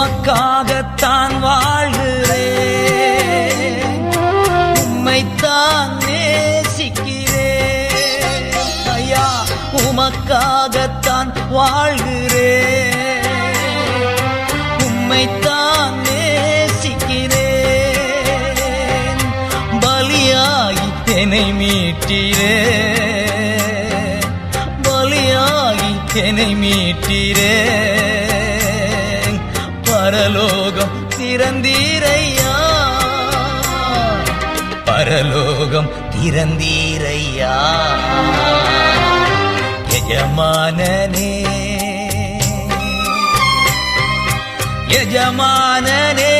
உமக்காகத்தான் வாழ்கிறேன், உம்மைத்தான் நேசிக்கிறேன் ஐயா. உமக்காகத்தான் வாழ்கிறேன், உம்மைத்தான் நேசிக்கிறேன். பலியாகி என்னை மீட்டீரே, பலியாகி என்னை மீட்டீரே. பரலோகம் திறந்தீரையா, பரலோகம் திறந்தீரையா. எஜமானனே, எஜமானனே,